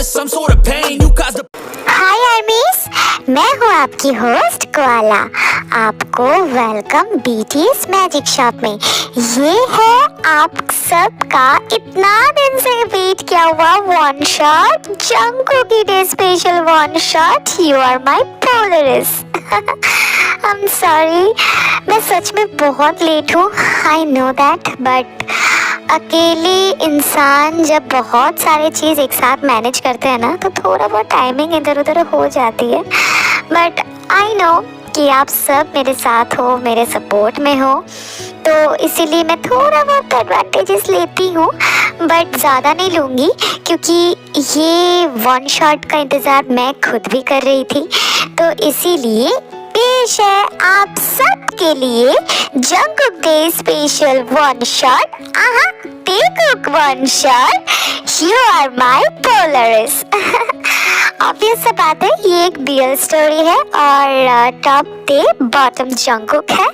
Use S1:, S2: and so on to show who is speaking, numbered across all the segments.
S1: of some sort of pain. You caused the
S2: हाय आर्मीज, मैं हूँ आपकी होस्ट कोआला। आपको वेलकम बीटीएस मैजिक शॉप में। ये है आप सबका इतना दिन से वेट किया हुआ वन शॉट, जंगकोok की day special one shot. You are my Polaris. I am sorry, मैं सच में बहुत लेट हूँ, आई नो दैट, बट अकेले इंसान जब बहुत सारे चीज़ एक साथ मैनेज करते हैं ना, तो थोड़ा बहुत टाइमिंग इधर उधर हो जाती है। बट आई नो कि आप सब मेरे साथ हो, मेरे सपोर्ट में हो, तो इसीलिए मैं थोड़ा बहुत एडवांटेजेस लेती हूँ, बट ज़्यादा नहीं लूँगी, क्योंकि ये वन शॉट का इंतज़ार मैं खुद भी कर रही थी। तो इसीलिए पेश है आप सब के लिए Jungkook day special one shot. Take one shot, you are my Polaris. Obvious सा बात है, ये एक BL स्टोरी है और टॉप पे बॉटम जंगकोok है,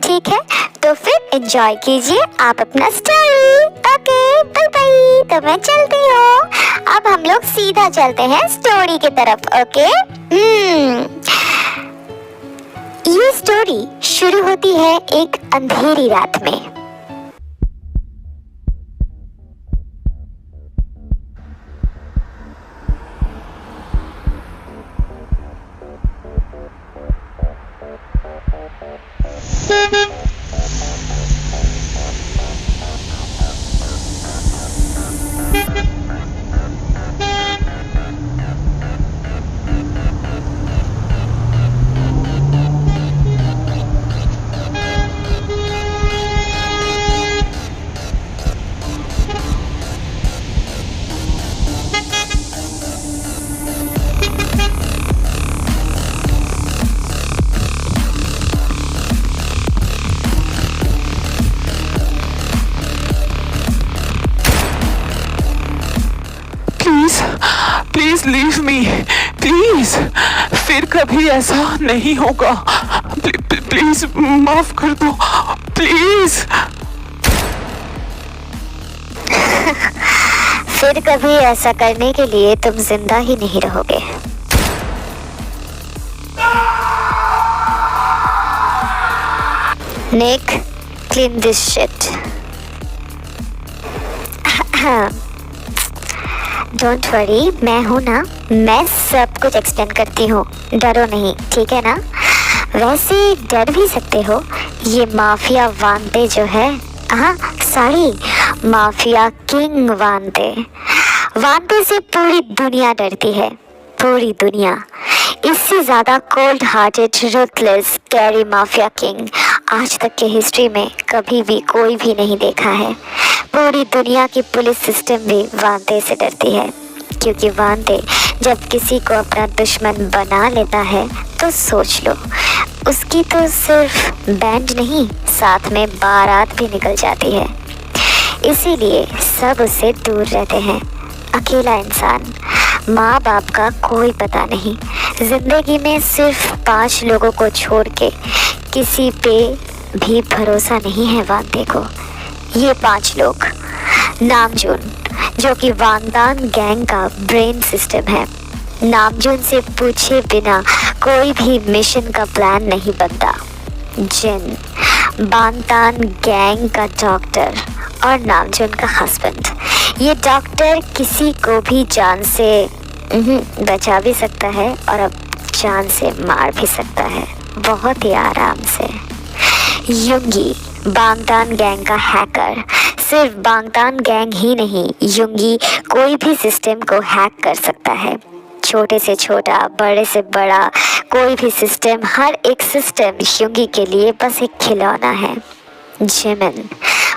S2: ठीक है? तो फिर एंजॉय कीजिए आप अपना स्टोरी। Okay bye bye. तो मैं चलती हूँ, अब हम लोग सीधा चलते हैं स्टोरी की तरफ। ओके ये स्टोरी शुरू होती है एक अंधेरी रात में।
S3: प्लीज लीव मी, प्लीज, फिर कभी ऐसा नहीं होगा। प्लीज माफ कर दो, प्लीज।
S2: फिर कभी ऐसा करने के लिए तुम जिंदा ही नहीं रहोगे। Nick, clean this shit. Don't worry, मैं हूँ ना, मैं सब कुछ एक्सप्लेन करती हूँ, डरो नहीं, ठीक है ना? वैसे डर भी सकते हो, ये माफिया वांते जो है, माफिया किंग वांते से पूरी दुनिया डरती है, पूरी दुनिया। इससे ज़्यादा cold hearted, ruthless, scary mafia king आज तक के हिस्ट्री में कभी भी कोई भी नहीं देखा है। पूरी दुनिया की पुलिस सिस्टम भी वांते से डरती है, क्योंकि वांते जब किसी को अपना दुश्मन बना लेता है तो सोच लो, उसकी तो सिर्फ बैंड नहीं, साथ में बारात भी निकल जाती है। इसीलिए सब उससे दूर रहते हैं। अकेला इंसान, माँ बाप का कोई पता नहीं, जिंदगी में सिर्फ 5 लोगों को छोड़ के किसी पे भी भरोसा नहीं है वांते को। ये 5 लोग, नामजून, जो कि वांगतान गैंग का ब्रेन सिस्टम है। नामजून से पूछे बिना कोई भी मिशन का प्लान नहीं बनता। जिन, वांगतान गैंग का डॉक्टर और नामजून का हस्बैंड। ये डॉक्टर किसी को भी जान से बचा भी सकता है और अब जान से मार भी सकता है, बहुत ही आराम से। युंगी, वांगतान गैंग का हैकर। सिर्फ वांगतान गैंग ही नहीं, युंगी कोई भी सिस्टम को हैक कर सकता है। छोटे से छोटा, बड़े से बड़ा, कोई भी सिस्टम, हर एक सिस्टम युंगी के लिए बस एक खिलौना है। जिमिन,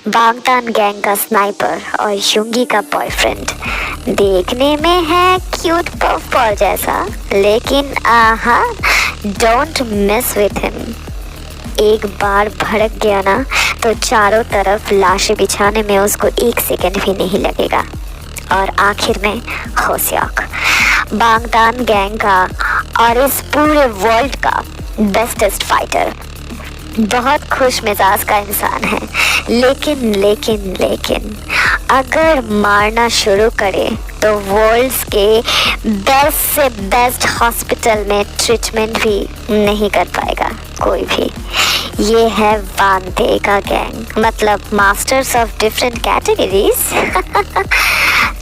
S2: वांगतान गैंग का स्नाइपर और युंगी का बॉयफ्रेंड। देखने में है क्यूट पफ बॉल जैसा, लेकिन डोंट मिस विथ हिम। एक बार भड़क गया ना, तो चारों तरफ लाशें बिछाने में उसको 1 सेकंड भी नहीं लगेगा। और आखिर में होसियाक, वांगतान गैंग का और इस पूरे वर्ल्ड का बेस्टेस्ट फाइटर। बहुत खुश मिजाज का इंसान है, लेकिन अगर मारना शुरू करे तो वर्ल्ड्स के बेस्ट से बेस्ट हॉस्पिटल में ट्रीटमेंट भी नहीं कर पाएगा कोई भी। ये है वांते का गैंग, मतलब मास्टर्स ऑफ डिफरेंट कैटेगरीज।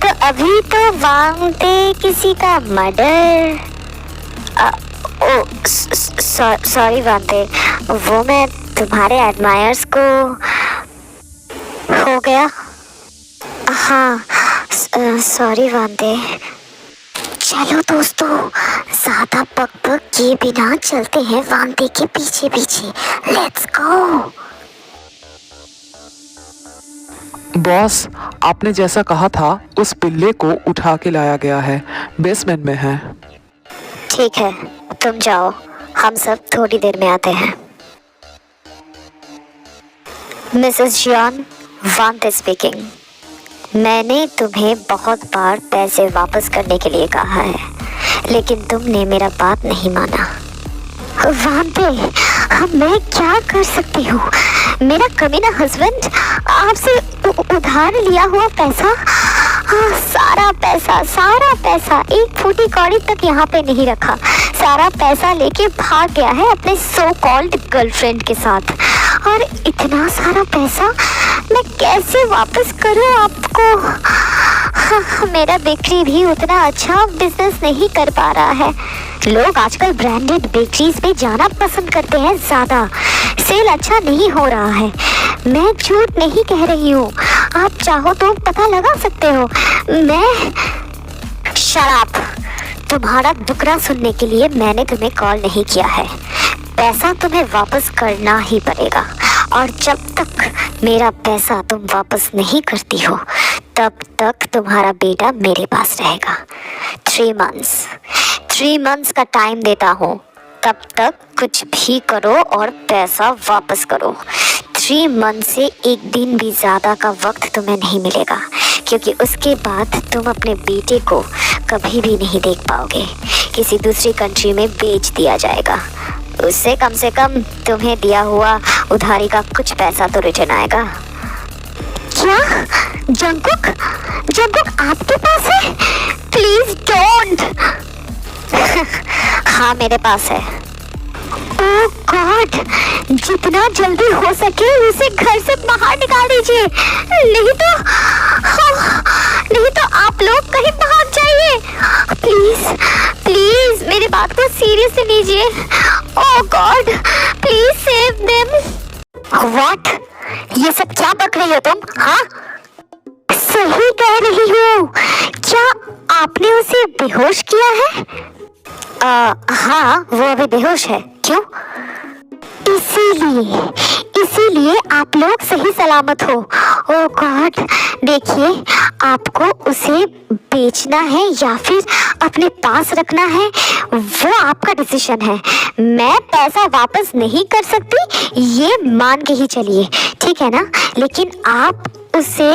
S2: तो अभी तो वांते किसी का मर्डर, सॉरी वांते, वो मैं तुम्हारे एडमायर्स को हो गया। हाँ सॉरी वांते। चलो दोस्तों, ज्यादा बक किए बिना चलते हैं वांते के पीछे पीछे। Let's go.
S3: बॉस, आपने जैसा कहा था उस पिल्ले को उठा के लाया गया है, बेसमेंट में है।
S2: ठीक है, तुम जाओ, हम सब थोड़ी देर में आते हैं। मिसेस जियान, वांते स्पीकिंग। मैंने तुम्हें बहुत बार पैसे वापस करने के लिए कहा है, लेकिन तुमने मेरा बात नहीं माना। वांते, मैं क्या कर सकती हूँ? मेरा कमीना हस्बैंड आपसे उधार लिया हुआ पैसा, सारा पैसा एक फूटी कौड़ी तक यहाँ पे नहीं रखा। सारा पैसा लेके भाग गया है अपने सो कॉल्ड गर्लफ्रेंड के साथ। और इतना सारा पैसा मैं कैसे वापस करूँ आपको? मेरा बेकरी भी उतना अच्छा बिजनेस नहीं कर पा रहा है। लोग आजकल ब्रांडेड बेकरीज में जाना पसंद करते हैं ज़्यादा। सेल अच्छा नहीं हो रहा है। मैं झूठ नहीं कह रही हूँ, आप चाहो तो पता लगा सकते हो। मैं शराब, तुम्हारा दुखड़ा सुनने के लिए मैंने तुम्हें कॉल नहीं किया है। पैसा तुम्हें वापस करना ही पड़ेगा, और जब तक मेरा पैसा तुम वापस नहीं करती हो तब तक तुम्हारा बेटा मेरे पास रहेगा। 3 मंथ्स का टाइम देता हूँ, तब तक कुछ भी करो और पैसा वापस करो। 3 मंथ से एक दिन भी ज़्यादा का वक्त तुम्हें नहीं मिलेगा, क्योंकि उसके बाद तुम अपने बेटे को कभी भी नहीं देख पाओगे। किसी दूसरी कंट्री में बेच दिया जाएगा। उससे कम से कम तुम्हें दिया हुआ उधारी का कुछ पैसा तो रिटर्न आएगा। क्या जंकुक आपके पास है? Please don't. हाँ मेरे पास है। ओह गॉड, जितना जल्दी हो सके उसे घर से बाहर निकाल दीजिए, नहीं तो आप लोग कहीं भाग जाइए। प्लीज मेरी बात को सीरियसली लीजिए। Oh god, please save them. What? ये सब क्या बक रही हो तुम? हाँ सही कह रही हो। क्या आपने उसे बेहोश किया है? हाँ वो अभी बेहोश है। क्यों? इसीलिए आप लोग सही सलामत हो। ओह गॉड, देखिए आपको उसे बेचना है या फिर अपने पास रखना है, वो आपका डिसीजन है। मैं पैसा वापस नहीं कर सकती, ये मान के ही चलिए, ठीक है ना? लेकिन आप उसे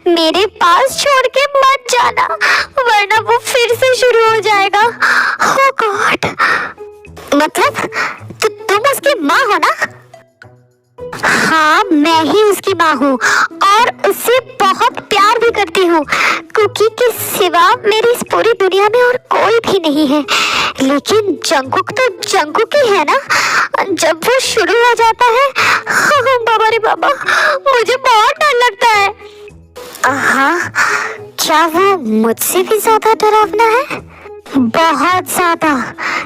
S2: मेरे पास छोड़ के मत जाना, वरना वो फिर से शुरू हो जाएगा। ओह गॉड, मतलब तुम उसकी माँ हो ना? हाँ मैं ही उसकी माँ हूँ, और उससे बहुत प्यार भी करती हूँ। कुकी के सिवा मेरी इस पूरी दुनिया में और कोई भी नहीं है। लेकिन जंकुक तो जंकुक ही है ना? जब वो शुरू हो जाता है, बाबा रे बाबा, मुझे बहुत डर लगता है। हाँ, क्या वो मुझसे भी ज्यादा डरावना है? बहुत ज्यादा।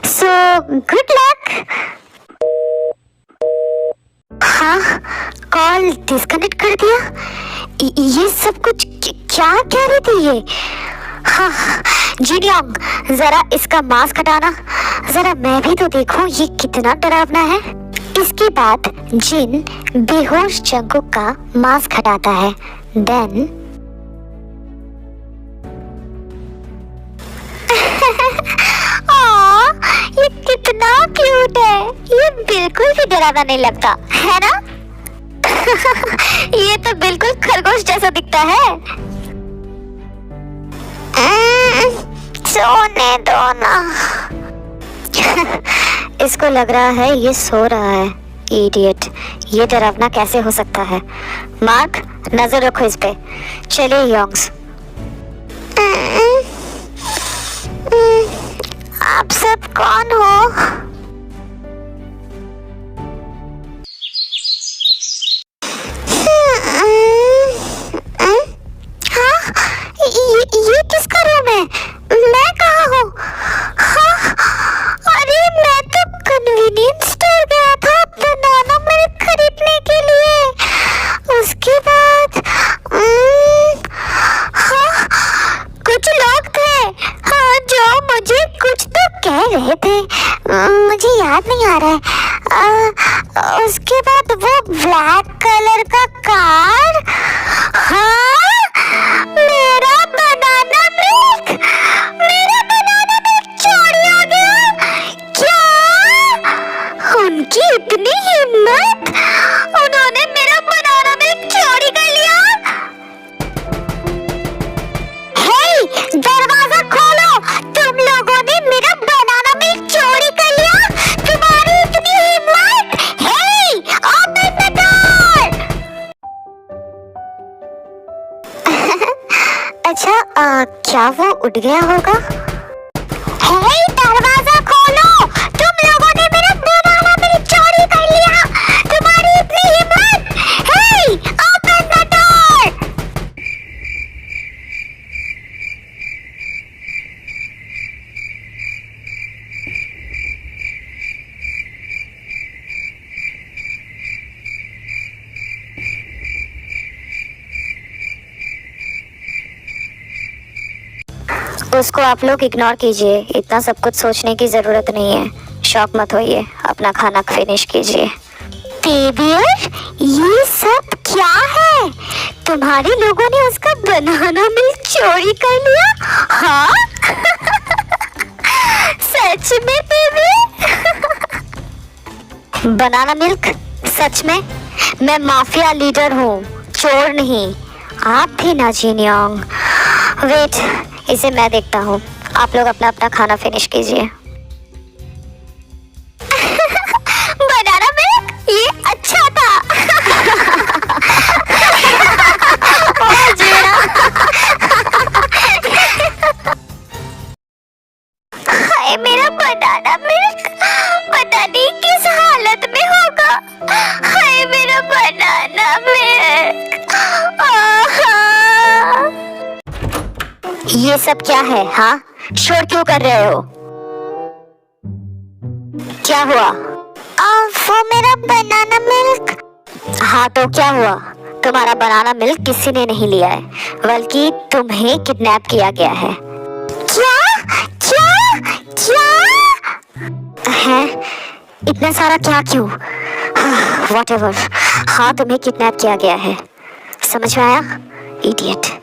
S2: So good luck. हाँ, कॉल डिस्कनेक्ट कर दिया। ये सब कुछ क्या कह रही थी ये? हाँ जिनियोंग, जरा इसका मास्क हटाना, जरा मैं भी तो देखूं ये कितना डरावना है। इसके बाद जिन बेहोश जंकुक का मास्क हटाता है। देन ये कितना क्यूट है, ये बिल्कुल भी डरावना नहीं लगता है ना? ये तो बिल्कुल खरगोश जैसा दिखता है। सोने दो ना। इसको लग रहा है ये सो रहा है, इडियट, ये डरावना कैसे हो सकता है? मार्क, नजर रखो इस पे। चलिए योंग्स। आप सब कौन हो? ये किसका रूम है? मैं कहाँ हूँ? हाँ, अरे मैं तो कन्वीनियंस स्टोर गया था बनाना मिल्क खरीदने के लिए। उसके बाद हाँ, कुछ लोग थे, हाँ, जो मुझे कुछ तो कह रहे थे, मुझे याद नहीं आ रहा है। उसके बाद वो ब्लैक कलर का कार, हाँ, मेरा बनाना मिल्क चोरी हो गया। क्या? उनकी इतनी हिम्मत, उन्होंने मेरा बनाना मिल्क चोरी कर लिया। हे, दरवाजा खोलो, तुम लोगों ने मेरा बनाना मिल्क चोरी कर लिया। तुम्हारी इतनी हिम्मत। हे, ओपन द डोर। अच्छा, क्या वो उठ गया होगा? हे, दरवाजा खोलो, तुम लोगों ने मेरा बनाना मिल्क चोरी कर लिया। तुम्हारी इतनी हिम्मत। हे, ओपन द डोर। उसको आप लोग इग्नोर कीजिए, इतना सब कुछ सोचने की जरूरत नहीं है। शॉक मत होइए, अपना खाना फिनिश कीजिए। बेबियर, ये सब क्या है? तुम्हारे लोगों ने उसका बनाना मिल्क चोरी कर लिया? हाँ? सच में बेबियर? Banana milk? सच में? मैं माफिया लीडर हूँ, चोर नहीं। आप भी ना जीनियोंग। वेट, इसे मैं देखता हूँ। आप लोग अपना अपना खाना फिनिश कीजिए। बनाना मिल्क, ये अच्छा था। हाय, मेरा बनाना मिल्क पता नहीं किस हालत में होगा। हाय, मेरा बनाना मिल्क। ये सब क्या है? हाँ, शोर क्यों कर रहे हो? क्या हुआ? वो मेरा बनाना मिल्क। हाँ, तो क्या हुआ? तुम्हारा बनाना मिल्क किसी ने नहीं लिया है, बल्कि तुम्हें किडनैप किया गया है। क्या? क्या? क्या है? इतना सारा क्या क्यों? Whatever. हाँ, तुम्हें किडनैप किया गया है। समझ में आया? इडियट।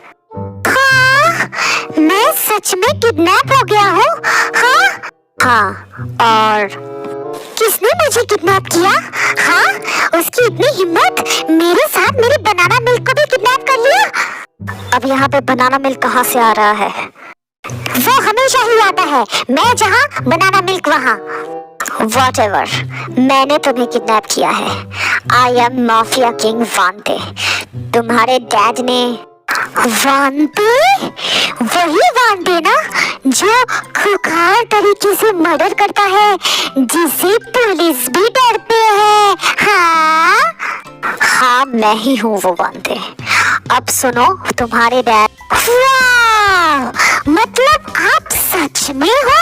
S2: मैं सच में किडनैप हो गया हूँ? हाँ? हाँ, और किसने मुझे किडनैप किया? हाँ, उसकी इतनी हिम्मत, मेरे साथ मेरी बनाना मिल्क को भी किडनैप कर लिया। अब यहाँ पे बनाना मिल्क कहाँ से आ रहा है? वो हमेशा ही आता है, मैं जहाँ बनाना मिल्क वहाँ। Whatever, मैंने तुम्हें किडनैप किया है। I am mafia king Vante. तुम्हारे डैड ने वांते, वही वांते ना जो खुखार तरीके से मर्डर करता है, जिसे पुलिस भी डरते हैं। हाँ, हाँ, मैं ही हूँ वो वांते। अब सुनो, तुम्हारे डैड। वाह, मतलब आप सच में हो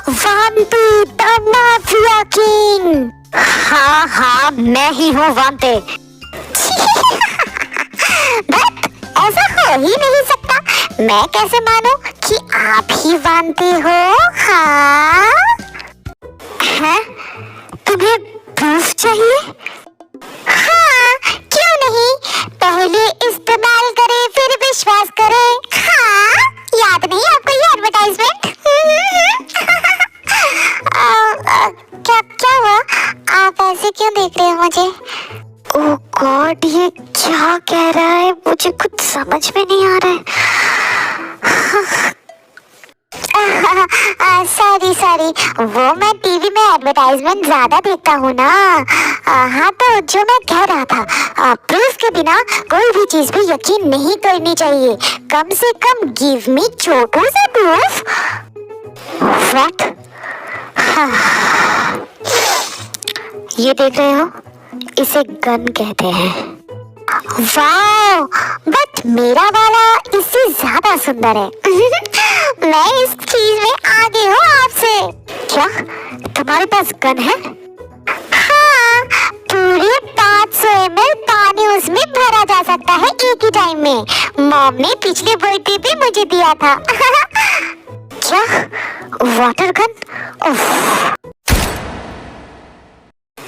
S2: वांते द माफिया किंग? हाँ, हाँ, मैं ही हूँ वांते। ऐसा हो ही नहीं सकता। मैं कैसे मानूं कि आप ही वांते हो? हाँ? हैं? तुम्हें प्रूफ चाहिए? हाँ, क्यों नहीं? पहले इस्तेमाल करे फिर विश्वास करे। हाँ, याद नहीं आपको ये एडवर्टाइजमेंट? क्या हुआ? आप ऐसे क्यों देख रहे हो मुझे? ओह गॉड, ये क्या कह रहा है? मुझे कुछ समझ में नहीं आ रहा है। सॉरी सॉरी, वो मैं टीवी में एडवर्टाइजमेंट ज्यादा देखता हूँ ना। हाँ, तो जो मैं कह रहा था, प्रूफ के बिना कोई भी चीज पे यकीन नहीं करनी चाहिए। कम से कम गिव मी छोटू सा प्रूफ। व्हाट? ये देख रहे हो, इसे गन कहते हैं। वाओ, बट मेरा वाला इससे ज्यादा सुंदर है। मैं इस चीज में आगे हूँ आपसे। क्या तुम्हारे पास गन है? हाँ, पूरे 500 ml पानी उसमें भरा जा सकता है एक ही टाइम में। मॉम ने पिछले बर्थडे पे मुझे दिया था। क्या वाटर गन?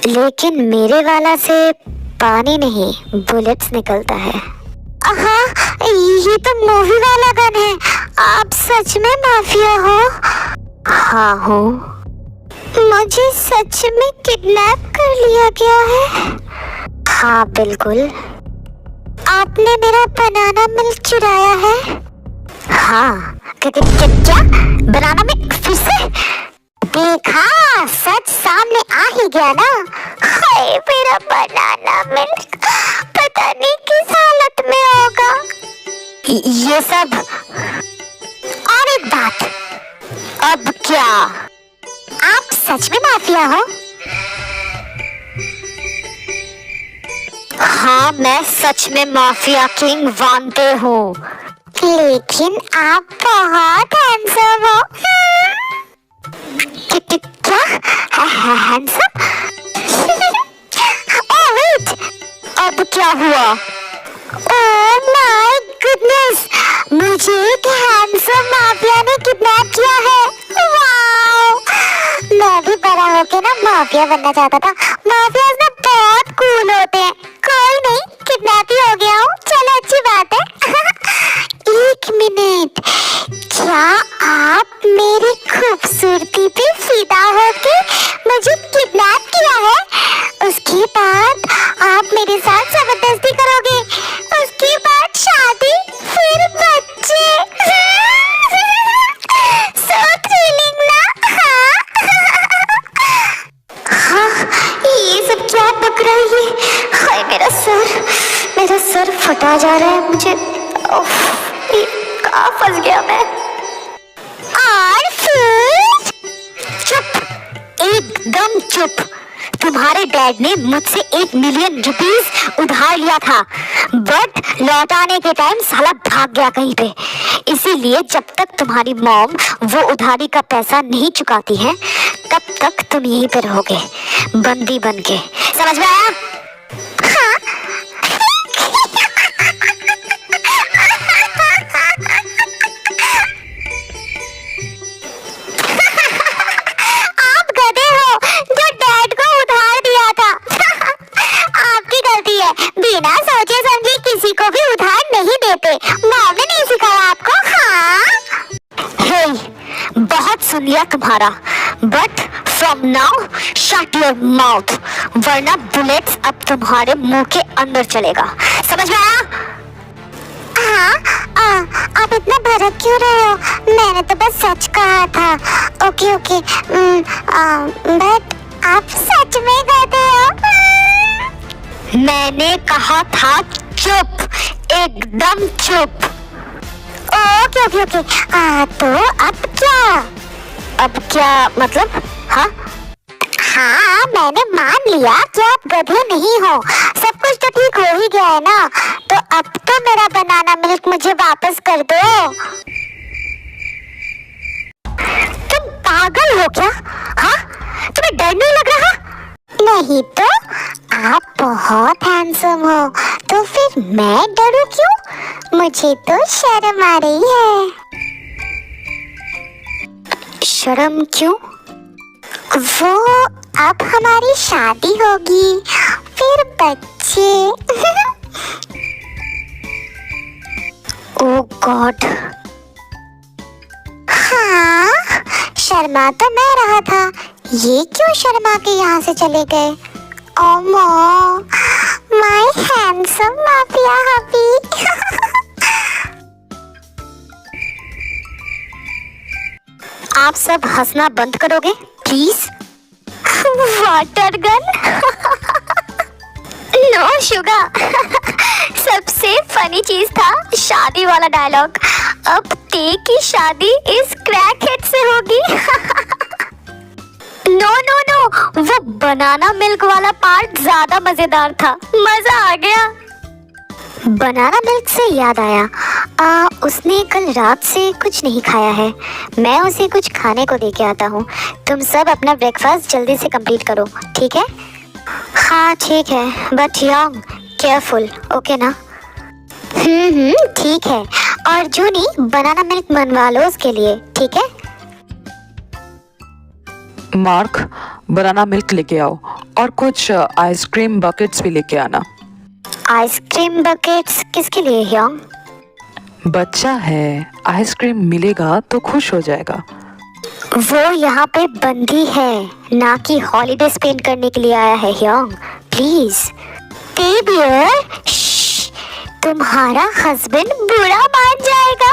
S2: लेकिन मेरे वाला से पानी नहीं, बुलेट्स निकलता है। हाँ, ये तो मूवी वाला गन है। आप सच में माफिया हो? हाँ हूँ। मुझे सच में किडनैप कर लिया गया है? हाँ बिल्कुल। आपने मेरा बनाना मिल्क चुराया है? हाँ। क्या बनाना मिल्क फिर से? देखा, सच सामने आ ही गया ना। हाय, मेरा बनाना मिल्क पता नहीं किस हालत में होगा। ये सब और एक बात, अब क्या आप सच में माफिया हो? हाँ, मैं सच में माफिया किंग वांटे हूँ। लेकिन आप बहुत हैंडसम हो। क्या हैंडसम? ओह वेट, अब क्या हुआ? ओह माय गुडनेस, मुझे एक हैंडसम माफिया ने किडनैप किया है। वाओ, मैं भी बड़ा होके ना माफिया बनना चाहता था। माफियाज ना बहुत कूल होते हैं। कोई नहीं, किडनैप ही हो गया हूँ। चलो, अच्छी बात है। एक मिनट, क्या आप मेरी खूबसूरती पे फिदा होके मुझे किडनैप किया है? उसके बाद आप मेरे साथ जबरदस्ती करोगे, उसके बाद शादी, फिर बच्चे। सो थ्रिलिंग ना? हाँ, ये सब क्या बक रही है? हाय, मेरा सर फटा जा रहा है मुझे। कहाँ फंस गया मैं? और फिर चुप, एकदम चुप। तुम्हारे डैड ने मुझसे 1 मिलियन रुपीस उधार लिया था, बट लौटाने के टाइम साला भाग गया कहीं पे। इसीलिए जब तक तुम्हारी मॉम वो उधारी का पैसा नहीं चुकाती है, तब तक तुम यहीं पे रहोगे, बंदी बन के। समझ में आया? हाँ। आप गधे हो जो डैड को उधार दिया था। आपकी गलती है, बिना सोचे समझे किसी को भी उधार नहीं देते। मॉम ने नहीं सिखाया आपको? हाँ। हे, बहुत सुन लिया तुम्हारा, but from now shut your mouth, वरना बुलेट्स अब तुम्हारे मुंह के अंदर चलेगा। समझ में आया? हाँ, आप इतना भड़क क्यों रहे हो? मैंने तो बस सच कहा था। ओके, बट आप सच में गधे हो। मैंने कहा था चुप, एकदम चुप। ओके। तो अब क्या मतलब? हाँ, मैंने मान लिया कि आप गधे नहीं हो। सब कुछ तो ठीक हो ही गया है ना, तो अब तो मेरा बनाना मिल्क मुझे वापस कर दो। तुम पागल हो क्या? हाँ, तुम्हें डर नहीं लग रहा? नहीं तो, आप बहुत हैंडसम हो, तो फिर मैं डरूं क्यों? मुझे तो शर्म आ रही है। शर्म क्यों? वो अब हमारी शादी होगी, फिर बच्चे। ओह गॉड। हाँ, शर्मा तो मैं रहा था, ये क्यों शर्मा के यहाँ से चले गए? Oh my handsome mafia hubby. आप सब हंसना बंद करोगे please? Water gun? No sugar. सबसे फनी चीज था शादी वाला डायलॉग, अब ते की शादी इस क्रैकहेड से होगी। नो नो नो, वो बनाना मिल्क वाला पार्ट ज्यादा मजेदार था, मजा आ गया। बनाना मिल्क से याद आया, उसने कल रात से कुछ नहीं खाया है, मैं उसे कुछ खाने को दे के आता हूँ। तुम सब अपना ब्रेकफास्ट जल्दी से कंप्लीट करो, ठीक है? हाँ ठीक है, बट यंग केयरफुल, ओके ना? ठीक है। और जूनी बनाना मिल्क बनवा लो उसके लिए, ठीक है?
S3: मार्क, बनाना मिल्क लेके आओ और कुछ आइसक्रीम बकेट्स भी लेके आना।
S2: आइसक्रीम बकेट्स किसके लिए यंग?
S3: बच्चा है, आइसक्रीम मिलेगा तो खुश हो जाएगा।
S2: वो यहाँ पे बंदी है, ना कि हॉलीडे स्पेंड करने के लिए आया है यंग, प्लीज। बेबियर, तुम्हारा हस्बैंड बुरा मान जाएगा।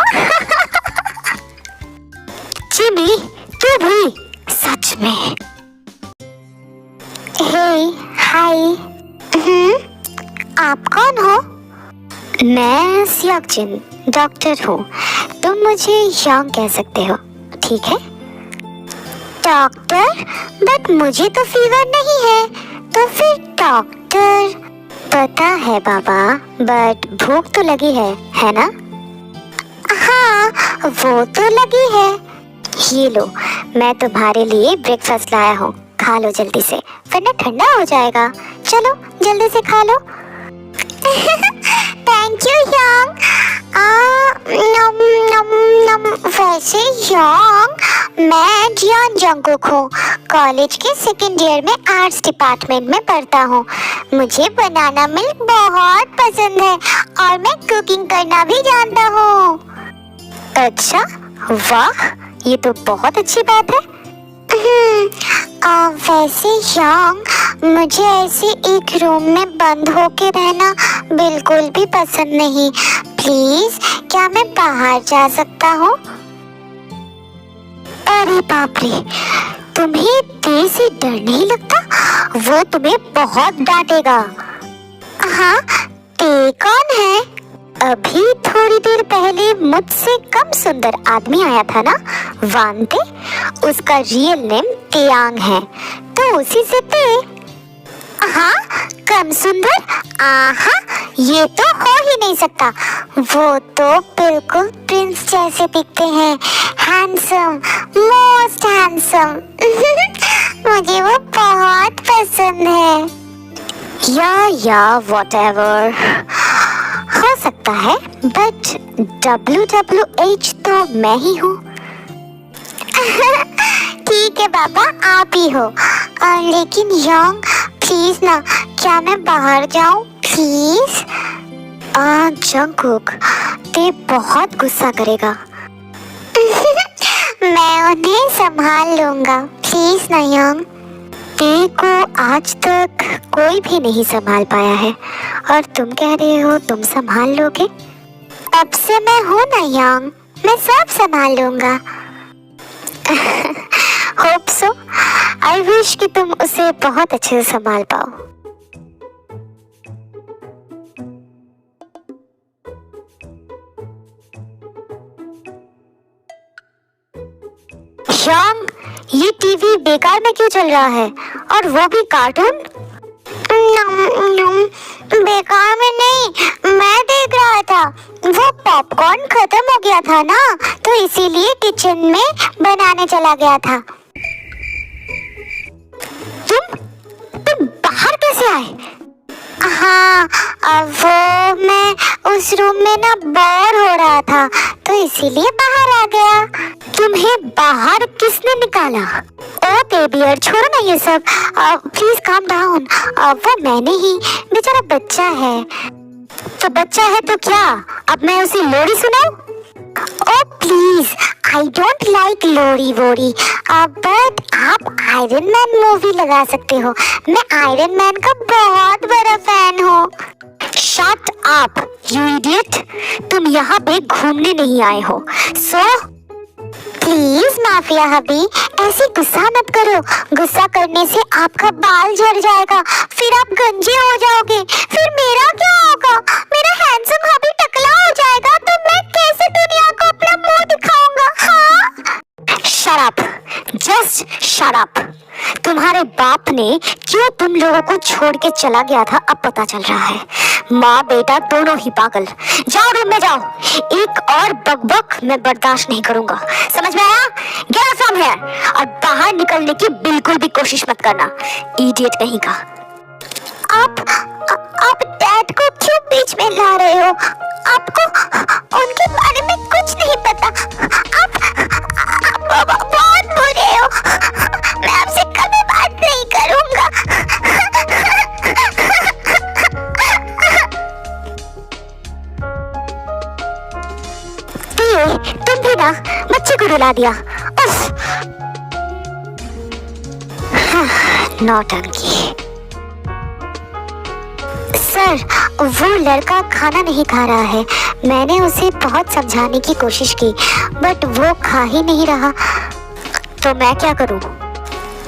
S2: जिमी, तू भी सच में। हे, हाय। आप कौन हो? मैं सियाकजिन, डॉक्टर हूँ। तुम मुझे यंग कह सकते हो, ठीक है? डॉक्टर, बट मुझे तो फीवर नहीं है, तो फिर डॉक्टर? पता है बाबा, बट भूख तो लगी है ना? हाँ, वो तो लगी है। ये लो, मैं तुम्हारे लिए ब्रेकफास्ट लाया हूँ, खा लो जल्दी से, वरना ठंडा हो जाएगा। चलो जल्दी से खा लो। Thank you Young. नम नम नम। वैसे यंग, मैं जियान जंगकुक हूँ, कॉलेज के सेकेंड ईयर में आर्ट्स डिपार्टमेंट में पढ़ता हूँ। मुझे बनाना मिल्क बहुत पसंद है और मैं कुकिंग करना भी जानता हूँ। अच्छा, वाह, ये तो बहुत अच्छी बात है। वैसे यंग, मुझे ऐसे एक रूम में बंद होके रहना बिल्कुल भी पसंद नहीं। प्लीज, क्या मैं बाहर जा सकता हूँ? अरे बाप रे, तुम्हें तेज से डर नहीं लगता? वो तुम्हें बहुत डांटेगा। हाँ, ते कौन है? अभी थोड़ी देर पहले मुझसे कम सुंदर आदमी आया था ना, वांते। उसका रियल नेम तेयांग है, तो उसी से ते। हाँ, कम सुंदर? आहा, ये तो हो ही नहीं सकता। वो तो बिल्कुल प्रिंस जैसे दिखते हैं, हैंडसम, मोस्ट हैंडसम। मुझे वो बहुत पसंद है। या व्हाटएवर, हो सकता है, बट WWH तो मैं ही हूँ। ठीक है बाबा, आप ही हो। लेकिन यंग, प्लीज ना, क्या मैं बाहर जाऊँ प्लीज? जंगकुक, ते बहुत गुस्सा करेगा। मैं उन्हें संभाल लूंगा, प्लीज ना यंग। ते को आज तक कोई भी नहीं संभाल पाया है, और तुम कह रहे हो तुम संभाल लोगे? अब से मैं हूँ ना यंग, मैं सब संभाल लूंगा। Hope so. आई विश कि तुम उसे बहुत अच्छे से संभाल पाओ। यंग, ये टीवी बेकार में क्यों चल रहा है, और वो भी कार्टून? बेकार में नहीं, मैं देख रहा था। वो पॉपकॉर्न खत्म हो गया था ना, तो इसीलिए किचन में बनाने चला गया था। तुम बाहर कैसे आए? हाँ, वो मैं उस रूम में ना बोर हो रहा था, तो इसीलिए बाहर आ गया। तुम्हें बाहर किसने निकाला? ओ बेबियर, छोड़ो ना ये सब, प्लीज काम डाउन। वो मैंने ही, बेचारा बच्चा है। तो बच्चा है तो क्या, अब मैं उसे लोरी सुनाऊं? Oh please, I don't like लोरी वोरी, बट आप आयरन मैन मूवी लगा सकते हो। मैं आयरन मैन का बहुत बड़ा फैन हूँ। शट अप यू इडियट, तुम यहाँ पे घूमने नहीं आए हो। सो प्लीज माफिया हबी, ऐसे गुस्सा मत करो। गुस्सा करने से आपका बाल झड़ जाएगा, फिर आप गंजे हो जाओगे। फिर मेरा क्या होगा? मेरा हैंडसम हबी टकला हो जाएगा, तो मैं कैसे दुनिया को अपना मुंह दिखाऊंगा? हाँ, shut up, just shut up. तुम्हारे बाप ने क्यों तुम लोगों को छोड़ के चला गया था अब पता चल रहा है। माँ बेटा दोनों ही पागल। जाओ रूम में जाओ, एक और बकबक मैं बर्दाश्त नहीं करूंगा, समझ में आया? गेट फ्रॉम हियर, और बाहर निकलने की बिल्कुल भी कोशिश मत करना, इडियट कहीं का। आप डैड को क्यों बीच में ला रहे हो? आपको उनके बारे में कुछ नहीं पता। आप बहुत बुरे हो। मैं आपसे कभी बात नहीं करूंगा। तुम भी ना बच्चे को रुला दिया। नौटंकी। सर, वो लड़का खाना नहीं खा रहा है। मैंने उसे बहुत समझाने की कोशिश की, बट वो खा ही नहीं रहा। तो मैं क्या करूं?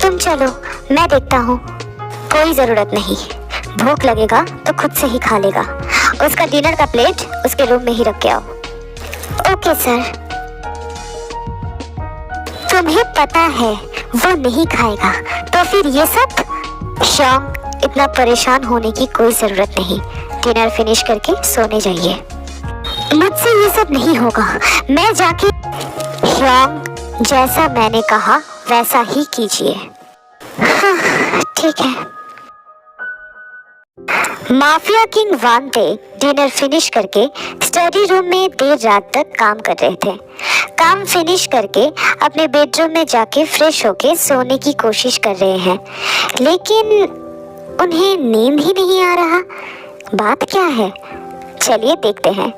S2: तुम चलो, मैं देखता हूँ। कोई जरूरत नहीं, भूख लगेगा तो खुद से ही खा लेगा। उसका डिनर का प्लेट उसके रूम में ही रख के आओ। Okay sir. तुम्हें पता है वो नहीं खाएगा, तो फिर ये सब? शॉन्ग, इतना परेशान होने की कोई जरूरत नहीं। डिनर फिनिश करके सोने जाइए। मुझसे ये सब नहीं होगा, मैं जाके। शॉन्ग, जैसा मैंने कहा वैसा ही कीजिए। हाँ, ठीक है। माफिया किंग वांते डिनर फिनिश करके स्टडी रूम में देर रात तक काम कर रहे थे। काम फिनिश करके अपने बेडरूम में जाके फ्रेश होके सोने की कोशिश कर रहे हैं, लेकिन उन्हें नींद ही नहीं आ रहा। बात क्या है? चलिए देखते हैं।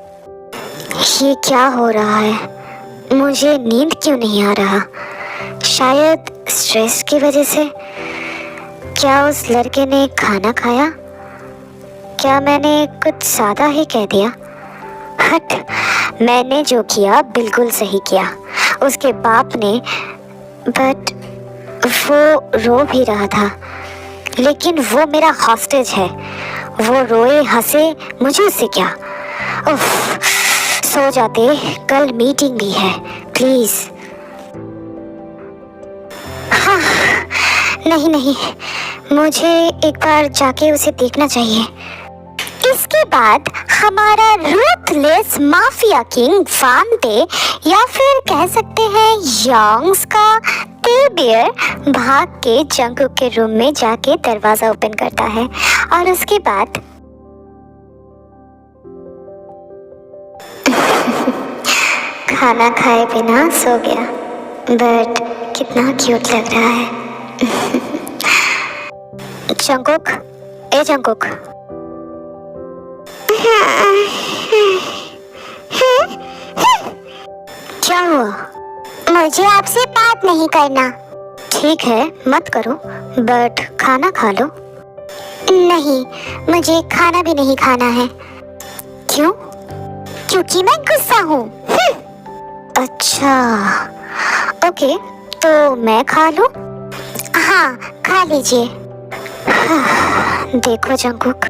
S2: ये क्या हो रहा है? मुझे नींद क्यों नहीं आ रहा? शायद स्ट्रेस की वजह से। क्या उस लड़के ने खाना खाया? क्या मैंने कुछ सादा ही कह दिया? हट, मैंने जो किया बिल्कुल सही किया। उसके बाप ने, बट वो रो भी रहा था, लेकिन वो मेरा हॉस्टेज है। वो रोए हंसे, मुझे उससे क्या? उफ, सो जाते, कल मीटिंग भी है, प्लीज। हाँ, नहीं, मुझे एक बार जाके उसे देखना चाहिए। इसके बाद हमारा रूथलेस माफिया किंग वांते, या फिर कह सकते हैं यॉन्ग्स का टेबियर, भाग के जंगकुक के रूम में जाके दरवाजा ओपन करता है, और उसके बाद खाना खाए बिना सो गया। बट कितना क्यूट लग रहा है। जंगकुक, ए जंगकुक। क्या हुआ? मुझे आपसे बात नहीं करना। ठीक है, मत करो, बट खाना खा लो। नहीं, मुझे खाना भी नहीं खाना है। क्यों? क्योंकि मैं गुस्सा हूँ। अच्छा, ओके, तो मैं खा लूं? हाँ, खा लीजिए। देखो जंगकुक,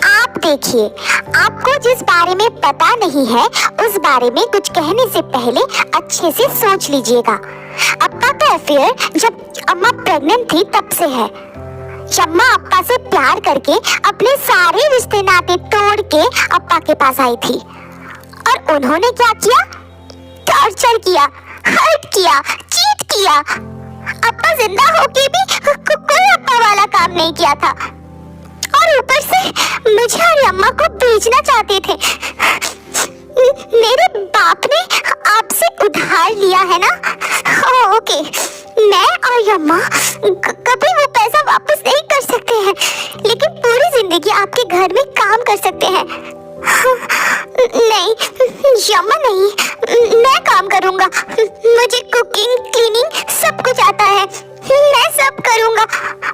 S2: आप देखिए, आपको जिस बारे में पता नहीं है उस बारे में कुछ कहने से पहले अच्छे से सोच लीजिएगा। अप्पा का अफेयर जब अम्मा प्रेग्नेंट थी तब से है। अम्मा अप्पा से प्यार करके अपने सारे रिश्ते नाते तोड़ के अप्पा के पास आई थी, और उन्होंने क्या किया? टॉर्चर किया, हर्ट किया, चीट किया। अप्पा जिंदा होके भी कोई अप्पा वाला काम नहीं किया था, और ऊपर से मुझे और अम्मा को बेचना चाहते थे। मेरे बाप ने आपसे उधार लिया है ना? ओके, मैं और अम्मा कभी वो पैसा वापस नहीं कर सकते हैं, लेकिन पूरी जिंदगी आपके घर में काम कर सकते हैं। नहीं, यम्मा नहीं, मैं काम करूंगा। मुझे कुकिंग, क्लीनिंग सब कुछ आता है। मैं सब करूंगा।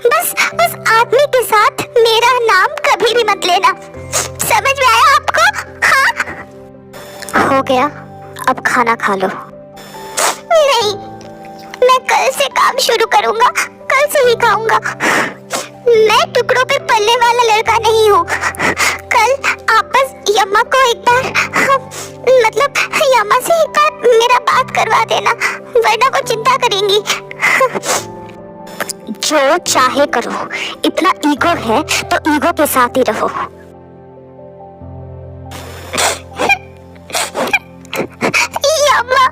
S2: बस उस आदमी के साथ मेरा नाम कभी भी मत लेना। समझ में आया आपको? हाँ? हो गया, अब खाना खा लो। नहीं, मैं कल से काम शुरू करूंगा, कल से ही खाऊंगा। मैं टुकड़ों पे पलने वाला लड़का नहीं हूँ। कल आप बस यम्मा को एक बार मतलब यम्मा से एक बार मेरा बात करवा देना, वरना वो चिंता करेंगी। जो चाहे करो, इतना ईगो है तो ईगो के साथ ही रहो। यम्मा,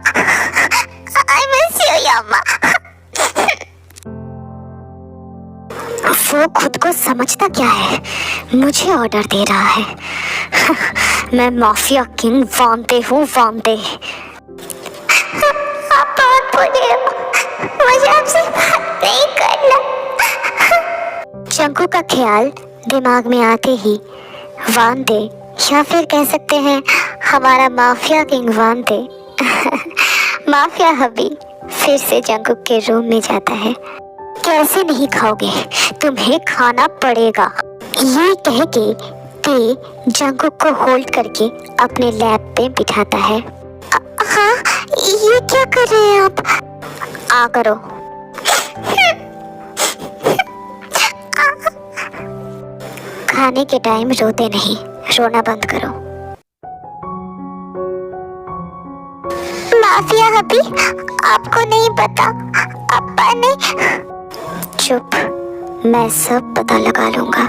S2: I miss you, यम्मा। वो खुद को समझता क्या है, मुझे ऑर्डर दे रहा है। मैं माफिया किंग वांते हूँ, वांते। आप बहुत बुरे हो, मुझे आपसे बात नहीं करना। चंकू का ख्याल दिमाग में आते ही वांते, या फिर कह सकते हैं हमारा माफिया किंग वांते माफिया हबी फिर से जंकुक के रूम में जाता है। कैसे नहीं खाओगे, तुम्हें खाना पड़ेगा, ये कह के ते जंकुक को होल्ड करके अपने लैब पे बिठाता है। हाँ, ये क्या कर रहे हैं आप? आ करो। खाने के टाइम रोते नहीं, रोना बंद करो। माफिया हबी, आपको नहीं पता, अप्पा ने। चुप, मैं सब पता लगा लूंगा।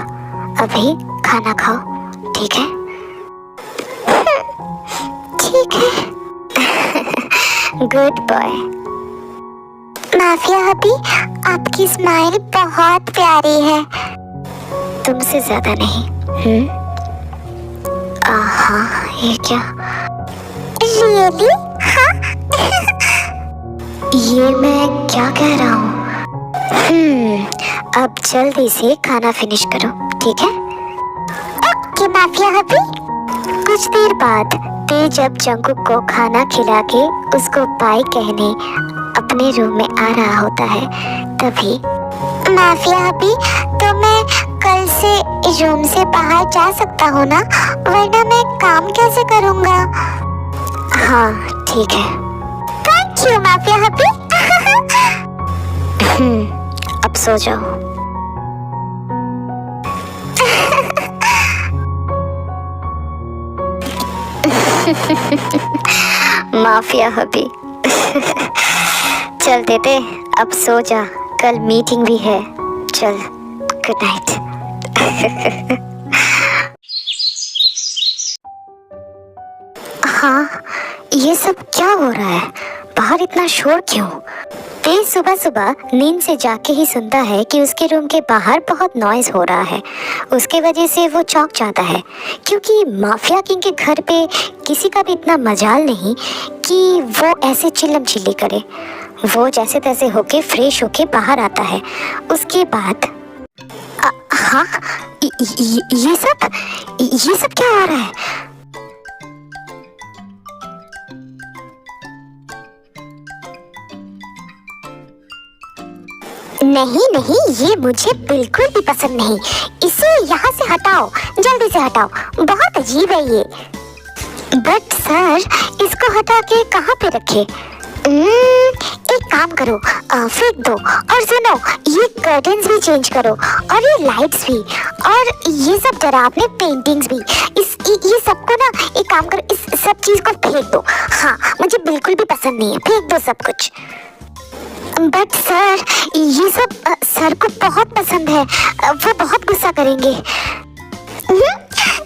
S2: अभी खाना खाओ, ठीक है? ठीक है। Good boy. माफिया हबी, आपकी स्माइल बहुत प्यारी है। तुमसे ज्यादा नहीं। आहा, ये क्या? रियली? हाँ? ये मैं क्या कह रहा हूँ? अब जल्दी से खाना फिनिश करो, ठीक है? ओके माफिया हबी। कुछ देर बाद ते जब जंकुक को खाना खिला के उसको बाय कहने अपने रूम में आ रहा होता है, तभी माफिया हबी, तो मैं कल से रूम से बाहर जा सकता हूँ ना, वरना मैं काम कैसे करूँगा? हाँ ठीक है। थैंक यू माफिया हबी। अब सो जाओ। माफिया हबी। चल देते, अब सो जा, कल मीटिंग भी है। चल, गुड नाइट। हाँ, ये सब क्या हो रहा है? बाहर इतना शोर क्यों? ते सुबह सुबह नींद से जाके ही सुनता है कि उसके रूम के बाहर बहुत नॉइज हो रहा है। उसके वजह से वो चौंक जाता है, क्योंकि माफिया किंग के घर पे किसी का भी इतना मजाल नहीं कि वो ऐसे चिल्लम चिल्ली करे। वो जैसे तैसे होके फ्रेश होके बाहर आता है। उसके बाद हाँ, ये सब क्या हो रहा है? नहीं नहीं, ये मुझे बिल्कुल भी पसंद नहीं। इसे यहाँ से हटाओ, जल्दी से हटाओ, बहुत अजीब है ये। बट सर, इसको हटा के कहाँ पे रखे? एक काम करो, फेंक दो। और सुनो, ये कर्टन्स भी चेंज करो, और ये लाइट्स भी, और ये सब डरावने पेंटिंग्स भी। ये सबको ना, एक काम करो, इस सब चीज को फेंक दो। हाँ, मुझे बिल्कुल भी पसंद नहीं है, फेंक दो सब कुछ। बट सर, ये सब सर को बहुत पसंद है, वो बहुत गुस्सा करेंगे।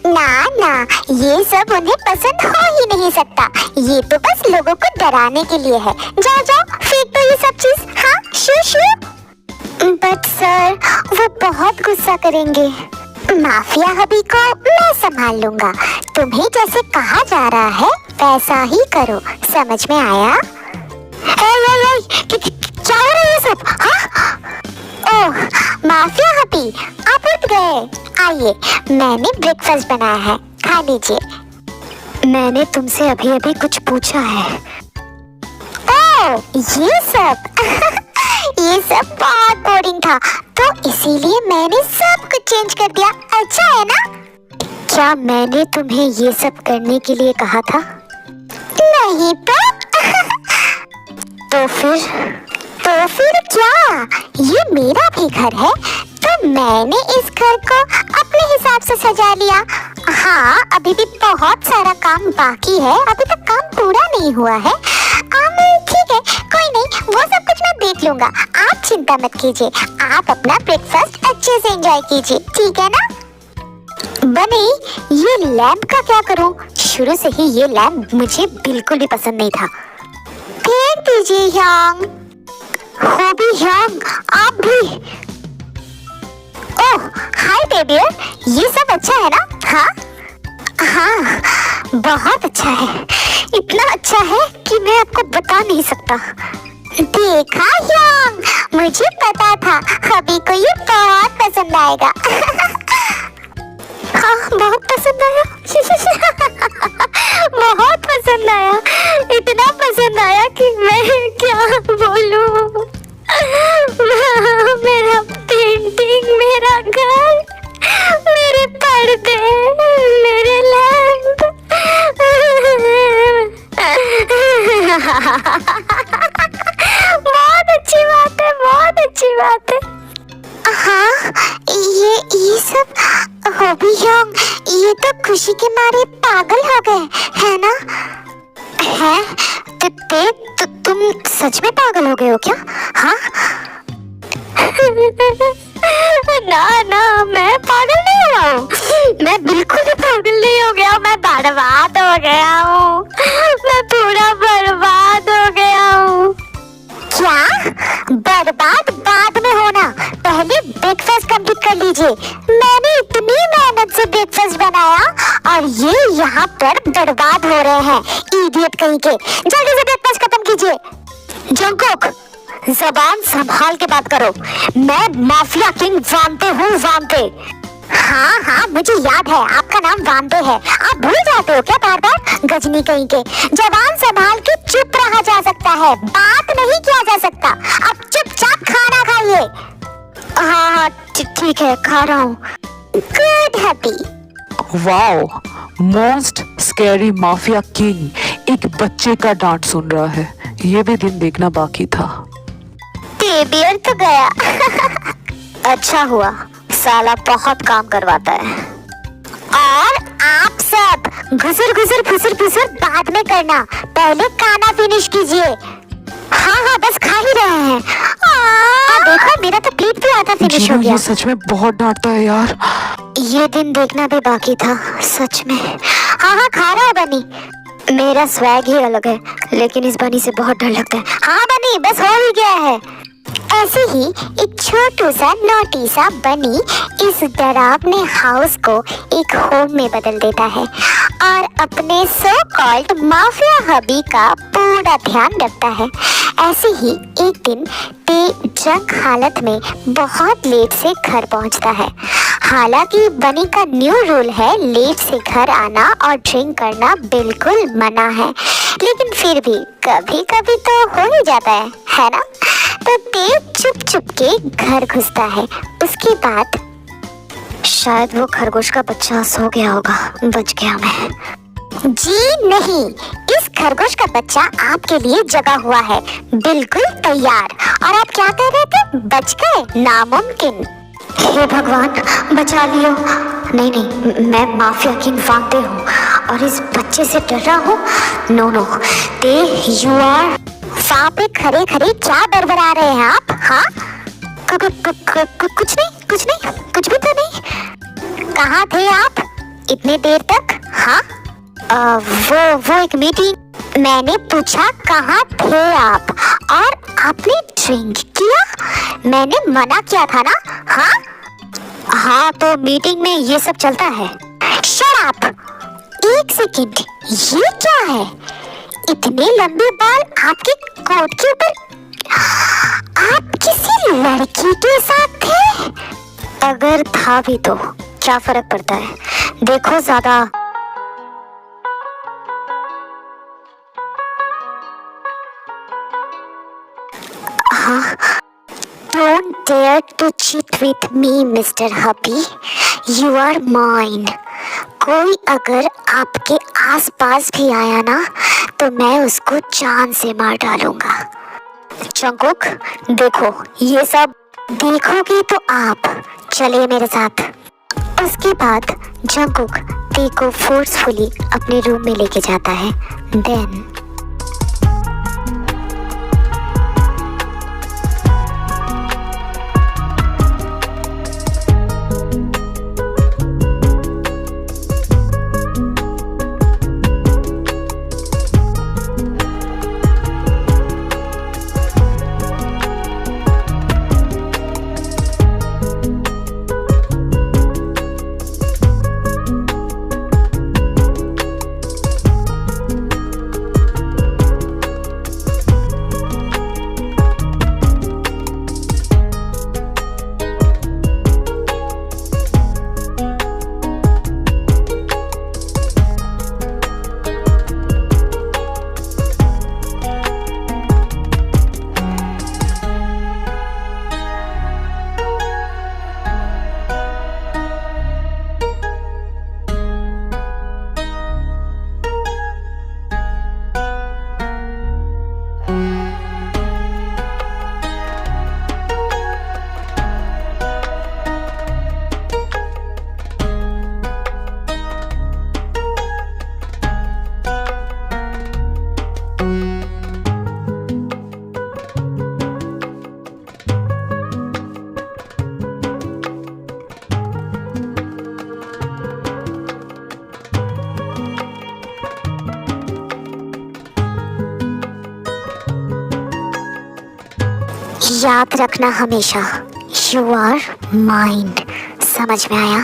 S2: ना ना, ये सब उन्हें पसंद हो ही नहीं सकता। ये तो बस लोगों को डराने के लिए है। जाओ जाओ, फेंक दो ये सब चीज। हाँ, शू शू। बट सर, वो बहुत गुस्सा करेंगे। माफिया हबी को मैं संभाल लूंगा। तुम्हें जैसे कहा जा रहा है वैसा ही करो, समझ में आया? क्या हो रहा है ये सब? हाँ? ओह, माफिया हबी, आप उठ गए। आइए, मैंने ब्रेकफास्ट बनाया है, खा लीजिए। मैंने तुमसे अभी अभी कुछ पूछा है। ओह, ये सब ये सब बहुत बोरिंग था, तो इसीलिए मैंने सब कुछ चेंज कर दिया। अच्छा है ना? क्या मैंने तुम्हें ये सब करने के लिए कहा था? नहीं तो। तो फिर तो फिर क्या, ये मेरा भी घर है, तो मैंने इस घर को अपने हिसाब से सजा लिया। हाँ, अभी भी बहुत सारा काम बाकी है, अभी तक काम पूरा नहीं हुआ है। ठीक है, कोई नहीं, वो सब कुछ मैं देख लूंगा, आप चिंता मत कीजिए। आप अपना ब्रेकफास्ट अच्छे से एंजॉय कीजिए, ठीक है ना? बनी, ये लैम्प का क्या करूं? शुरू से ही ये लैम्प मुझे बिल्कुल भी पसंद नहीं था। फेंक दीजिए ह्यांग। हो भी ह्यांग, आप भी। ओह, हाय बेबी, ये सब अच्छा है ना? हाँ हाँ, बहुत अच्छा है, इतना अच्छा है कि मैं आपको बता नहीं सकता। देखा ह्यांग, मुझे पता था हबी को ये बहुत पसंद आएगा। हाँ, बहुत पसंद आया। बहुत पसंद आया, इतना पसंद आया कि मैं क्या बोलूं। मेरा पेंटिंग, मेरा घर, मेरे पर्दे, मेरे लैम्प। बहुत अच्छी बात है, बहुत अच्छी बात है। हाँ, ये सब हॉबी ह्यांग, ये तो खुशी के मारे पागल हो गए, है ना? है? तो तुम सच में पागल हो गए हो क्या? हाँ? ना ना, मैं पागल नहीं हुआ हूँ, मैं बिल्कुल भी पागल नहीं हो गया, मैं बर्बाद हो गया हूँ, मैं पूरा बर्बाद हो गया हूँ। क्या? बर्बाद बाद में होना, पहले ब्रेकफास्ट कंप्लीट कर लीजिए। मैंने इतनी मेहनत से ब्रेकफास्ट बनाया और ये यहाँ पर बर्बाद हो रहे हैं, इडियट कहीं के। जल्दी से ब्रेकफास्ट खत्म कीजिए। जंगकुक, ज़बान संभाल के बात करो, मैं माफिया किंग वांते हूँ, वांते। हाँ हाँ, मुझे याद है आपका नाम वांते है, आप भूल जाते हो क्या बार बार? गजनी कहीं के। जबान संभाल के चुप रहा जा सकता है, बात नहीं किया जा सकता। अब चुपचाप खाना खाइए। हाँ हाँ, ठीक है, खा रहा हूँ। Good happy.
S3: Wow, most scary mafia king एक बच्चे का डांट सुन रहा है, ये भी दिन देखना बाकी था।
S2: बेबियर तो गया। अच्छा हुआ, साला बहुत काम करवाता है। और आप सब घुसर घुसर फुसर फुसर बाद में करना, पहले खाना फिनिश कीजिए। हाँ हाँ, बस खा ही रहे हैं। देखो, मेरा तो प्लेट भी आधा फिनिश हो गया।
S3: ये सच में बहुत डांटता है यार।
S2: ये दिन देखना भी बाकी था, सच में। हाँ हाँ, खा रहा है बनी। मेरा स्वैग ही अलग है, लेकिन इस बनी से बहुत डर लगता है। हाँ बनी, बस हो ही गया है। ऐसे ही एक छोटू सा नोटी सा बनी इस डरावने हाउस को एक होम में बदल देता है और अपने सो कॉल्ड माफिया हबी का पूरा ध्यान रखता है। ऐसे ही एक दिन ते ड्रंक हालत में बहुत लेट से घर पहुंचता है। हालांकि बनी का न्यू रूल है लेट से घर आना और ड्रिंक करना बिल्कुल मना है, लेकिन फिर भी कभी कभी तो हो ही जाता है ना? तो ते चुप चुप के घर घुसता है। उसके बाद शायद वो खरगोश का बच्चा सो गया होगा, बच गया मैं। जी नहीं, इस खरगोश का बच्चा आपके लिए जगा हुआ है, बिल्कुल तैयार। और आप क्या कह रहे थे? बच गए? नामुमकिन। हे भगवान, बचा लियो। नहीं नहीं, मैं माफिया किंग वांते हूँ और इस बच्चे से डर रहा हूँ। नो नो, ते यू आर। वहाँ पे खड़े खड़े क्या बड़बड़ा रहे हैं आप? हाँ, कुछ नहीं, कुछ नहीं, कुछ भी तो नहीं। कहाँ थे आप इतने देर तक? हाँ, वो एक मीटिंग। मैंने पूछा कहाँ थे आप और आपने ड्रिंक किया? मैंने मना किया था ना? हाँ हाँ, तो मीटिंग में ये सब चलता है। Shut up. एक सेकंड, ये क्या है? इतने लंबे बाल आपके कोट के ऊपर। आप किसी लड़की के साथ थे? अगर था भी तो क्या फर्क पड़ता है? देखो ज्यादा हाँ, don't dare to cheat with me, Mr. Happy. You are mine. कोई अगर आपके आसपास भी आया ना, तो मैं उसको जान से मार डालूंगा। जंगकुक देखो, ये सब देखोगे तो आप चलिए मेरे साथ। उसके बाद जंगकुक टी को फोर्सफुली अपने रूम में लेके जाता है। देन याद रखना हमेशा, यू आर माइंड। समझ में आया?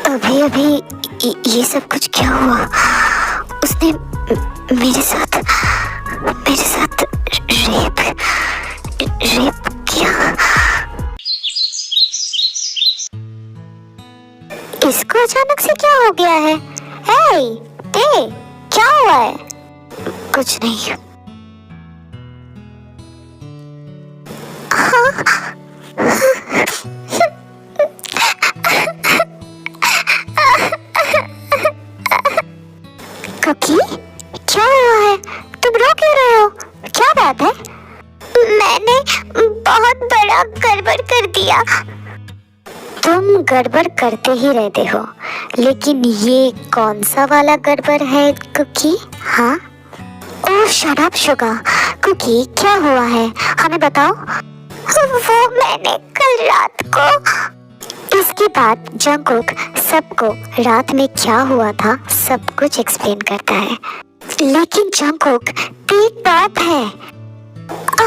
S2: अभी अभी ये सब कुछ क्या हुआ? उसने मेरे साथ रेप किया। इसको अचानक से क्या हो गया है? हे, क्या हुआ है? कुछ नहीं। कुकी, क्या हुआ है? तुम रो क्यों रहे हो? क्या बात है? मैंने बहुत बड़ा गड़बड़ कर दिया। तुम गड़बड़ करते ही रहते हो, लेकिन ये कौन सा वाला गड़बड़ है कुकी? हाँ? ओह शट अप शुगा। कुकी, क्या हुआ है? हमें बताओ। वो मैंने कल रात को। इसके बाद जंगकुक सबको रात में क्या हुआ था सब कुछ एक्सप्लेन करता है। लेकिन जंगकुक, एक बात है।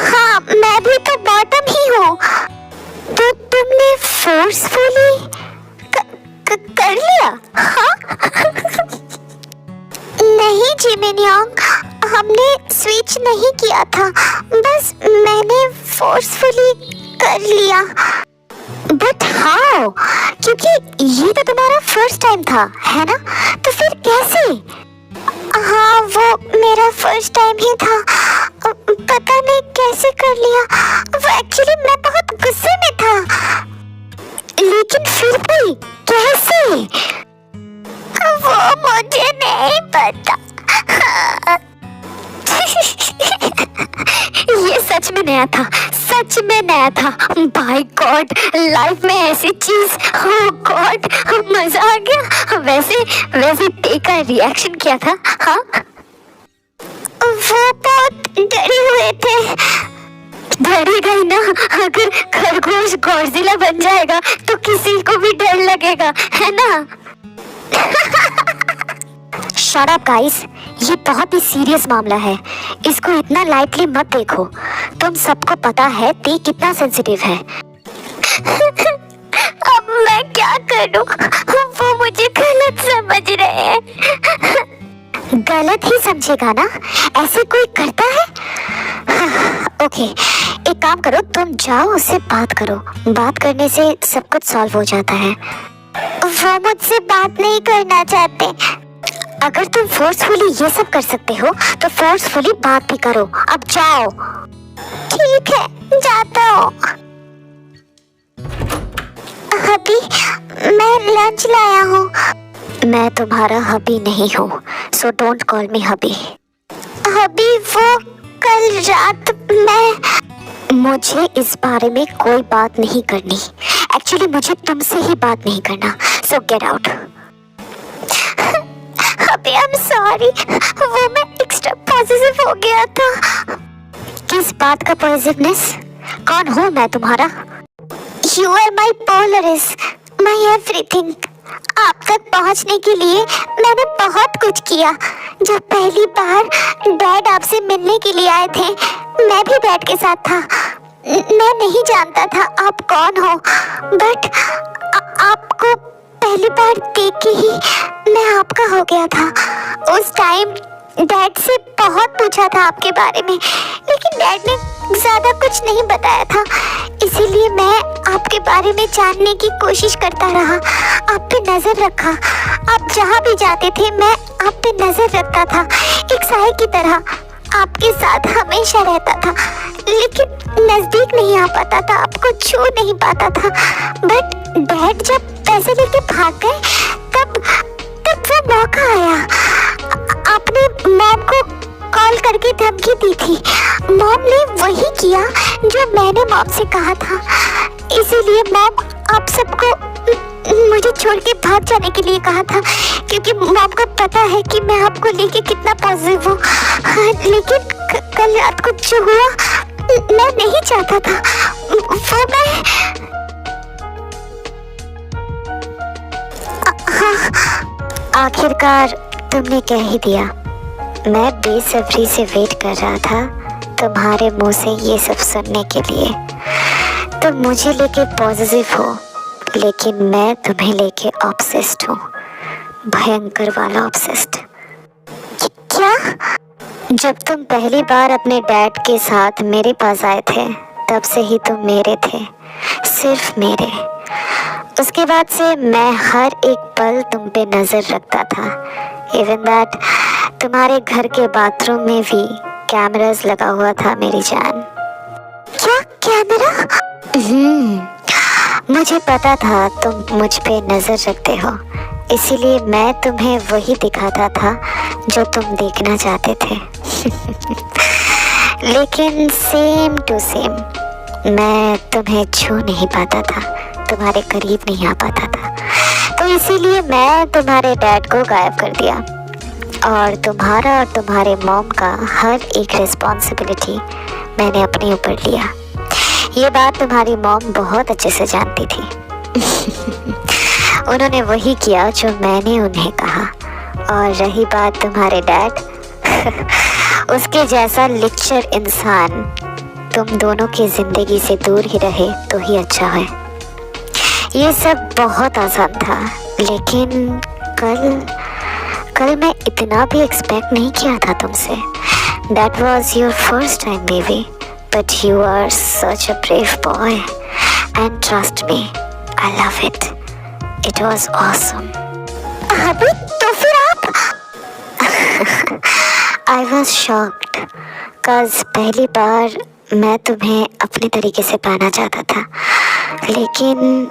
S2: हाँ, मैं भी तो बॉटम ही हूँ। तो तुमने फोर्सफुली कर लिया? हाँ? नहीं जिमिनयोंग, हमने स्विच नहीं किया था, बस मैंने फोर्सफुली कर लिया। But how? क्योंकि ये तो तुम्हारा फर्स्ट टाइम था, है ना? तो फिर कैसे? हाँ, वो मेरा फर्स्ट टाइम ही था। पता नहीं कैसे कर लिया। वो एक्चुअली मैं बहुत गुस्से में था, लेकिन फिर भी कैसे? वो मुझे नहीं पता। ये सच में नया था, सच में नया था। बाय गॉड, लाइफ में ऐसी चीज, ओह गॉड, मजा आ गया। वैसे टे का रिएक्शन क्या था? हाँ, वो बहुत डरे हुए थे। डरेगा ही ना, अगर खरगोश गॉडजिला बन जाएगा तो किसी को भी डर लगेगा, है ना? शट अप गाइस, ये बहुत ही सीरियस मामला है, इसको इतना लाइटली मत देखो। तुम सबको पता है ते कितना सेंसिटिव है। अब मैं क्या करूं? वो मुझे गलत समझ रहे हैं। गलत ही समझेगा ना, ऐसे कोई करता है? ओके, एक काम करो, तुम जाओ उससे बात करो। बात करने से सब कुछ सॉल्व हो जाता है। वो मुझसे बात नहीं करना चाहते। अगर तुम फोर्सफुली ये सब कर सकते हो तो फोर्सफुली बात भी करो। अब जाओ। ठीक है, जाता हूँ। हबी, मैं लंच लाया हूँ। मैं तुम्हारा हबी नहीं हूँ, सो डोंट कॉल मी हबी। हबी, वो कल रात मुझे इस बारे में कोई बात नहीं करनी। एक्चुअली मुझे तुमसे ही बात नहीं करना, सो गेट आउट। अबे आई एम सॉरी, वो मैं एक्स्ट्रा पॉजिटिव हो गया था। किस बात का पॉजिटिवनेस? कौन हूँ मैं तुम्हारा? You are my Polaris, my everything. आप तक पहुंचने के लिए मैंने बहुत कुछ किया। जब पहली बार डैड आपसे मिलने के लिए आए थे, मैं भी डैड के साथ था। मैं नहीं जानता था आप कौन हो, बट आपको पहली बार देख के ही मैं आपका हो गया था। उस टाइम डैड से बहुत पूछा था आपके बारे में, लेकिन डैड ने ज़्यादा कुछ नहीं बताया था। इसीलिए मैं आपके बारे में जानने की कोशिश करता रहा, आप पे नज़र रखा। आप जहाँ भी जाते थे मैं आप पे नज़र रखता था, एक साए की तरह आपके साथ हमेशा रहता था, लेकिन नज़दीक नहीं आ पाता था, आपको छू नहीं पाता था। बट डैड जब पैसे लेके भाग गए, तब वो मौका आया। आपने मॉम को कॉल करके धमकी दी थी। मॉम ने वही किया जो मैंने मॉम से कहा था। इसीलिए मॉम आप सबको मुझे छोड़ के भाग जाने के लिए कहा था, क्योंकि मॉम को पता है कि मैं आपको लेके कितना पॉजिटिव हूँ। लेकिन कल रात को जो हुआ मैं नहीं चाहता था। वो मैं आखिरकार तुमने कह ही दिया। मैं बेसब्री से वेट कर रहा था तुम्हारे मुंह से ये सब सुनने के लिए। तुम मुझे लेके पॉजिटिव हो, लेकिन मैं तुम्हें लेके ऑब्सेस्ड हूँ, भयंकर वाला ऑब्सेस्ड। क्या? जब तुम पहली बार अपने डैड के साथ मेरे पास आए थे, तब से ही तुम मेरे थे, सिर्फ मेरे। उसके बाद से मैं हर एक पल तुम पे नज़र रखता था। इवन दैट तुम्हारे घर के बाथरूम में भी कैमरास लगा हुआ था मेरी जान। क्या कैमरा? मुझे पता था तुम मुझ पे नज़र रखते हो, इसीलिए मैं तुम्हें वही दिखाता था जो तुम देखना चाहते थे। लेकिन सेम टू सेम मैं तुम्हें छू नहीं पाता था, तुम्हारे करीब नहीं आ पाता था। तो इसीलिए मैं तुम्हारे डैड को गायब कर दिया, और तुम्हारा और तुम्हारे मॉम का हर एक रिस्पॉन्सिबिलिटी मैंने अपने ऊपर लिया। ये बात तुम्हारी मॉम बहुत अच्छे से जानती थी। उन्होंने वही किया जो मैंने उन्हें कहा। और रही बात तुम्हारे डैड, उसके जैसा लिक्चर इंसान तुम दोनों की ज़िंदगी से दूर ही रहे तो ही अच्छा है। ये सब बहुत आसान था, लेकिन कल मैं इतना भी एक्सपेक्ट नहीं किया था तुमसे। That was your first time baby, but you are such a brave boy, and trust me, I love it. It was awesome. अबे तो फिर आप? I was shocked, cause पहली बार मैं तुम्हें अपने तरीके से पाना चाहता था, लेकिन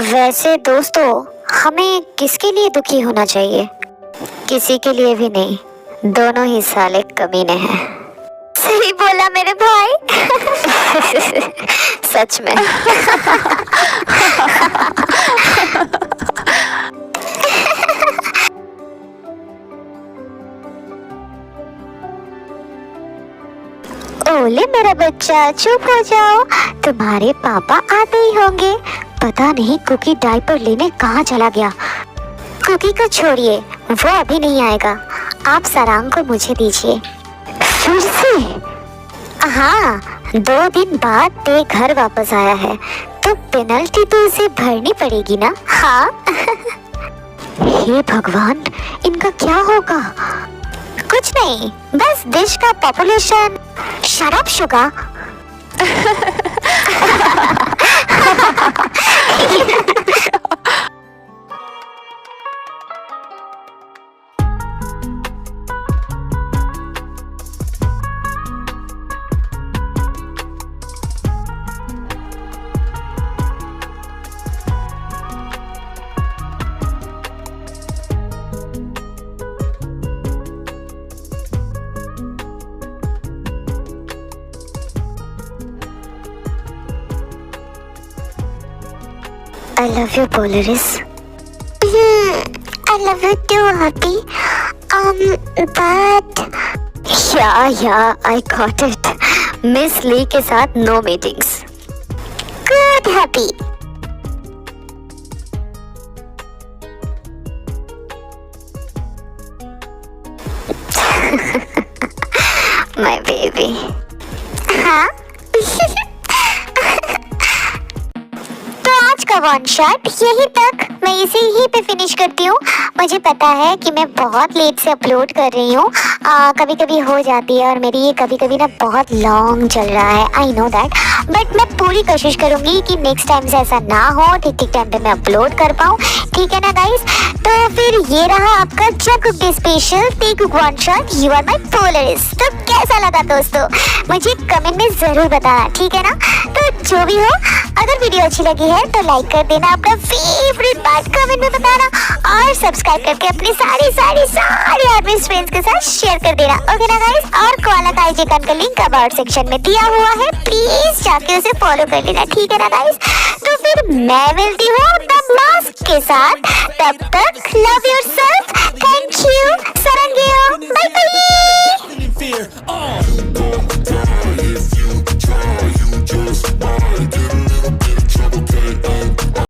S2: वैसे दोस्तों, हमें किसके लिए दुखी होना चाहिए? किसी के लिए भी नहीं, दोनों ही साले कमीने हैं। सही बोला मेरे भाई। सच में। ओले मेरा बच्चा, चुप हो जाओ, तुम्हारे पापा आते ही होंगे। पता नहीं कुकी डायपर लेने कहाँ चला गया। कुकी को छोड़िए, वो अभी नहीं आएगा। आप सारंग को मुझे दीजिए। फिर से? हाँ, 2 दिन बाद ते घर वापस आया है तो पेनल्टी तो उसे भरनी पड़ेगी ना। हाँ। हे भगवान, इनका क्या होगा? कुछ नहीं, बस देश का population. Shut up Suga. I love you, Polaris. I love you too, Happy. But yeah, I got it. Miss Lee के साथ no meetings. Good, Happy. My baby. हाँ? आज का वन शॉट यही तक, मैं इसे ही पे फिनिश करती हूँ। मुझे पता है कि मैं बहुत लेट से अपलोड कर रही हूँ, कभी कभी हो जाती है और मेरी ये कभी कभी ना बहुत लॉन्ग चल रहा है। आई नो दैट, बट मैं पूरी कोशिश करूँगी कि नेक्स्ट टाइम से ऐसा ना हो, ठीक टाइम पे मैं अपलोड कर पाऊँ। ठीक है ना गाइस? तो फिर ये रहा आपका Jungkook day special Taekook one shot, you are my Polaris. तो कैसा लगा दोस्तों, मुझे कमेंट में जरूर बताना, ठीक है ना? तो जो भी हो, अगर वीडियो अच्छी लगी है तो लाइक कर देना, अपना फेवरेट पार्ट कमेंट में बताना और सब्सक्राइब करके अपने सारे आर्मी फ्रेंड्स के साथ शेयर कर देना। ओके ना गाइस? और कोआला का आईजी अकाउंट का लिंक अबाउट सेक्शन में दिया हुआ है, प्लीज जाके उसे फॉलो कर लेना। ठीक है ना गाइस? तो फिर मैं मिलती हूँ द मास्क के साथ, तब तक लव योर